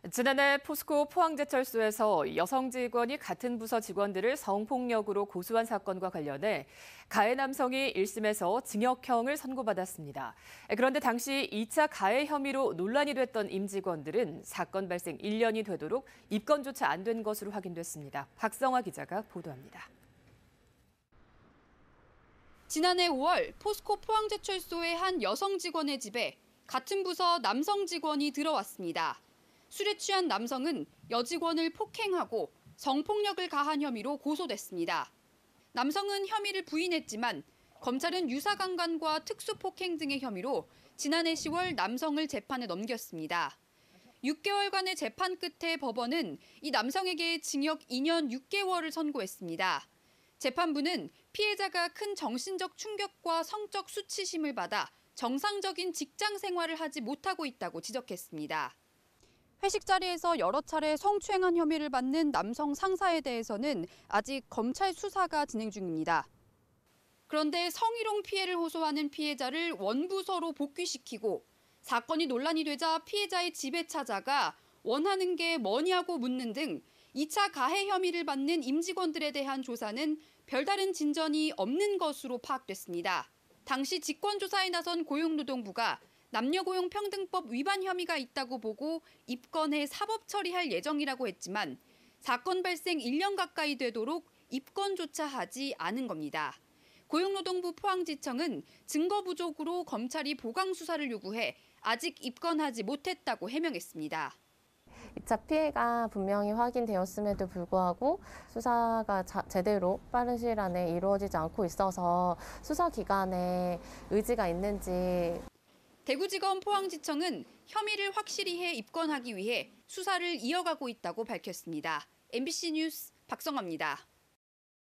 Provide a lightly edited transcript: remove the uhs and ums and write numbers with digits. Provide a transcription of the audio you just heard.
지난해 포스코 포항제철소에서 여성 직원이 같은 부서 직원들을 성폭력으로 고소한 사건과 관련해 가해 남성이 1심에서 징역형을 선고받았습니다. 그런데 당시 2차 가해 혐의로 논란이 됐던 임직원들은 사건 발생 1년이 되도록 입건조차 안 된 것으로 확인됐습니다. 박성화 기자가 보도합니다. 지난해 5월 포스코 포항제철소의 한 여성 직원의 집에 같은 부서 남성 직원이 들어왔습니다. 술에 취한 남성은 여직원을 폭행하고 성폭력을 가한 혐의로 고소됐습니다. 남성은 혐의를 부인했지만 검찰은 유사강간과 특수폭행 등의 혐의로 지난해 10월 남성을 재판에 넘겼습니다. 6개월간의 재판 끝에 법원은 이 남성에게 징역 2년 6개월을 선고했습니다. 재판부는 피해자가 큰 정신적 충격과 성적 수치심을 받아 정상적인 직장 생활을 하지 못하고 있다고 지적했습니다. 회식 자리에서 여러 차례 성추행한 혐의를 받는 남성 상사에 대해서는 아직 검찰 수사가 진행 중입니다. 그런데 성희롱 피해를 호소하는 피해자를 원부서로 복귀시키고 사건이 논란이 되자 피해자의 집에 찾아가 원하는 게 뭐냐고 묻는 등 2차 가해 혐의를 받는 임직원들에 대한 조사는 별다른 진전이 없는 것으로 파악됐습니다. 당시 직권조사에 나선 고용노동부가 남녀고용평등법 위반 혐의가 있다고 보고 입건해 사법 처리할 예정이라고 했지만 사건 발생 1년 가까이 되도록 입건조차 하지 않은 겁니다. 고용노동부 포항지청은 증거 부족으로 검찰이 보강 수사를 요구해 아직 입건하지 못했다고 해명했습니다. 2차 피해가 분명히 확인되었음에도 불구하고 수사가 제대로 빠른 시일 안에 이루어지지 않고 있어서 수사기관에 의지가 있는지. 대구지검 포항지청은 혐의를 확실히 해 입건하기 위해 수사를 이어가고 있다고 밝혔습니다. MBC 뉴스 박성화입니다.